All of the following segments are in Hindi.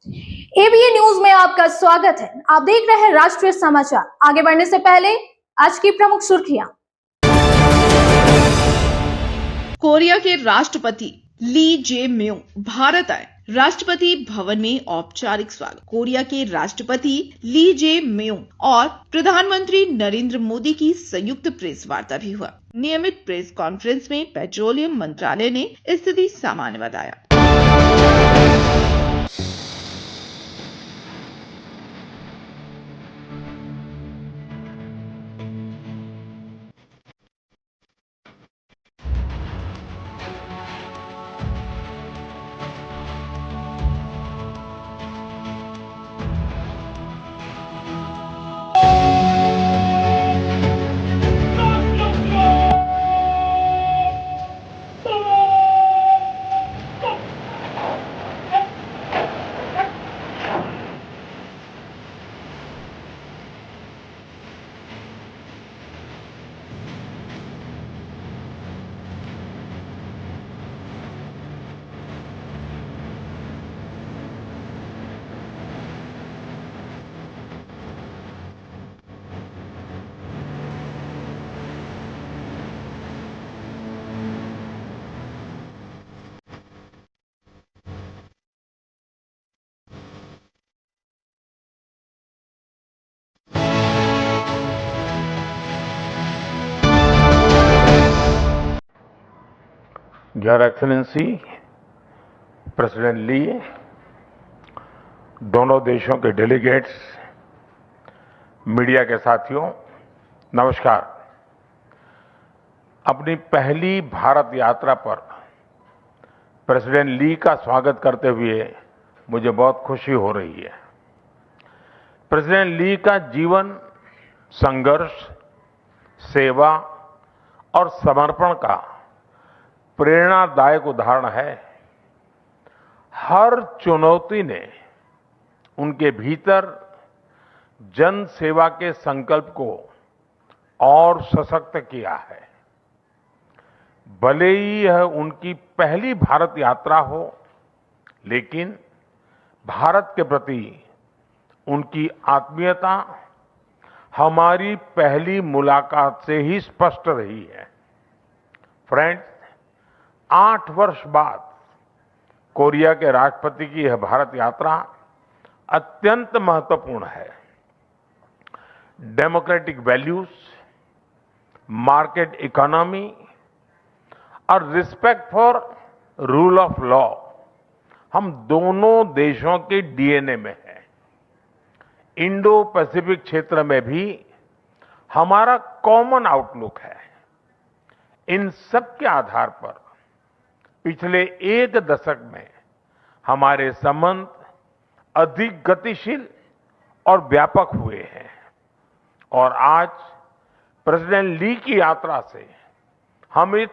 एबीएन न्यूज में आपका स्वागत है। आप देख रहे हैं राष्ट्रीय समाचार। आगे बढ़ने से पहले आज की प्रमुख सुर्खियां। कोरिया के राष्ट्रपति ली जे म्योंग भारत आए, राष्ट्रपति भवन में औपचारिक स्वागत। कोरिया के राष्ट्रपति ली जे म्योंग और प्रधानमंत्री नरेंद्र मोदी की संयुक्त प्रेस वार्ता भी हुआ। नियमित प्रेस कॉन्फ्रेंस में पेट्रोलियम मंत्रालय ने स्थिति सामान्य बताया। योर एक्सेलेंसी प्रेसिडेंट ली, दोनों देशों के डेलीगेट्स, मीडिया के साथियों, नमस्कार। अपनी पहली भारत यात्रा पर प्रेसिडेंट ली का स्वागत करते हुए मुझे बहुत खुशी हो रही है। प्रेसिडेंट ली का जीवन संघर्ष, सेवा और समर्पण का प्रेरणादायक उदाहरण है। हर चुनौती ने उनके भीतर जन सेवा के संकल्प को और सशक्त किया है। भले ही यह उनकी पहली भारत यात्रा हो, लेकिन भारत के प्रति उनकी आत्मीयता हमारी पहली मुलाकात से ही स्पष्ट रही है। फ्रेंड्स, 8 वर्ष बाद कोरिया के राष्ट्रपति की यह भारत यात्रा अत्यंत महत्वपूर्ण है। डेमोक्रेटिक वैल्यूज, मार्केट इकोनॉमी और respect for rule of law हम दोनों देशों के डीएनए में है। इंडो पैसिफिक क्षेत्र में भी हमारा कॉमन आउटलुक है। इन सब के आधार पर पिछले 1 दशक में हमारे संबंध अधिक गतिशील और व्यापक हुए हैं और आज प्रेसिडेंट ली की यात्रा से हम इस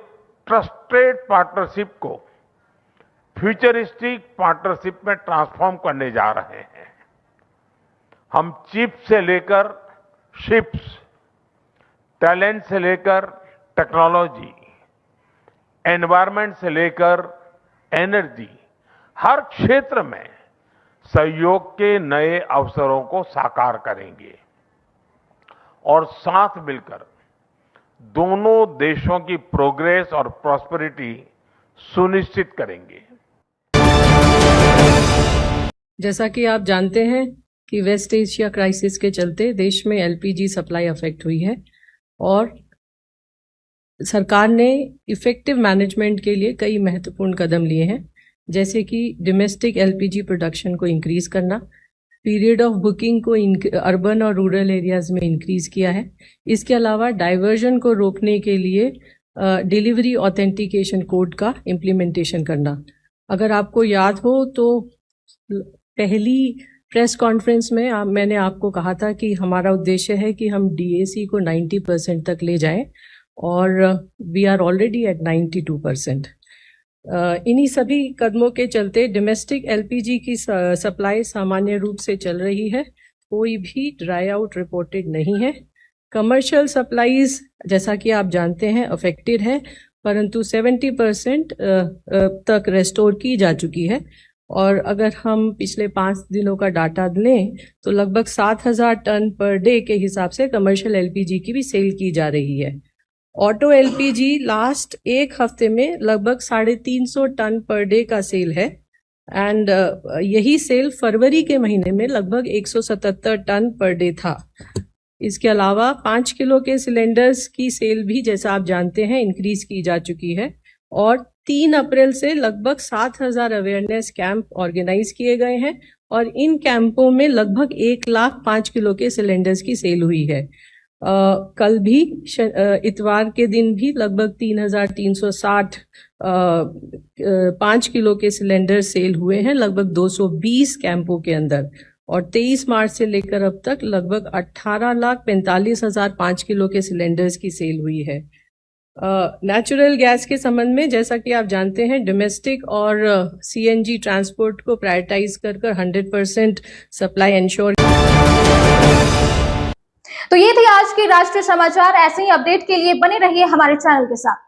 ट्रस्टेड पार्टनरशिप को फ्यूचरिस्टिक पार्टनरशिप में ट्रांसफॉर्म करने जा रहे हैं। हम चिप्स से लेकर शिप्स, टैलेंट से लेकर टेक्नोलॉजी, एनवायरमेंट से लेकर एनर्जी, हर क्षेत्र में सहयोग के नए अवसरों को साकार करेंगे और साथ मिलकर दोनों देशों की प्रोग्रेस और प्रॉस्पेरिटी सुनिश्चित करेंगे। जैसा कि आप जानते हैं कि वेस्ट एशिया क्राइसिस के चलते देश में एलपीजी सप्लाई अफेक्ट हुई है और सरकार ने इफेक्टिव मैनेजमेंट के लिए कई महत्वपूर्ण कदम लिए हैं, जैसे कि डोमेस्टिक एलपीजी प्रोडक्शन को इंक्रीज करना, पीरियड ऑफ बुकिंग को अर्बन और रूरल एरियाज में इंक्रीज किया है। इसके अलावा डाइवर्जन को रोकने के लिए डिलीवरी ऑथेंटिकेशन कोड का इम्प्लीमेंटेशन करना। अगर आपको याद हो तो पहली प्रेस कॉन्फ्रेंस में मैंने आपको कहा था कि हमारा उद्देश्य है कि हम डीएसी को 90% तक ले जाएं और वी आर ऑलरेडी एट 92%। इन्हीं सभी कदमों के चलते डोमेस्टिक एलपीजी की सप्लाई सामान्य रूप से चल रही है, कोई भी ड्राई आउट रिपोर्टेड नहीं है। कमर्शियल सप्लाईज जैसा कि आप जानते हैं अफेक्टेड है, परंतु 70% तक रेस्टोर की जा चुकी है और अगर हम पिछले 5 दिनों का डाटा लें तो लगभग 7,000 टन पर डे के हिसाब से कमर्शियल एलपीजी की भी सेल की जा रही है। ऑटो एलपीजी लास्ट एक हफ्ते में लगभग 350 टन पर डे का सेल है एंड यही सेल फरवरी के महीने में लगभग 177 टन पर डे था। इसके अलावा 5 किलो के सिलेंडर्स की सेल भी जैसा आप जानते हैं इंक्रीज की जा चुकी है और 3 अप्रैल से लगभग 7,000 अवेयरनेस कैंप ऑर्गेनाइज किए गए हैं और इन कैंपों में लगभग 1 लाख 5 किलो के सिलेंडर्स की सेल हुई है। कल भी इतवार के दिन भी लगभग 3,360 5 किलो के सिलेंडर सेल हुए हैं लगभग 220 कैंपों के अंदर और 23 मार्च से लेकर अब तक लगभग 18,45,000 5 किलो के सिलेंडर्स की सेल हुई है। नेचुरल गैस के संबंध में जैसा कि आप जानते हैं डोमेस्टिक और सीएनजी ट्रांसपोर्ट को प्रायोरिटाइज कर 100% सप्लाई इंश्योर। तो ये थे आज के राष्ट्रीय समाचार। ऐसे ही अपडेट के लिए बने रहिए हमारे चैनल के साथ।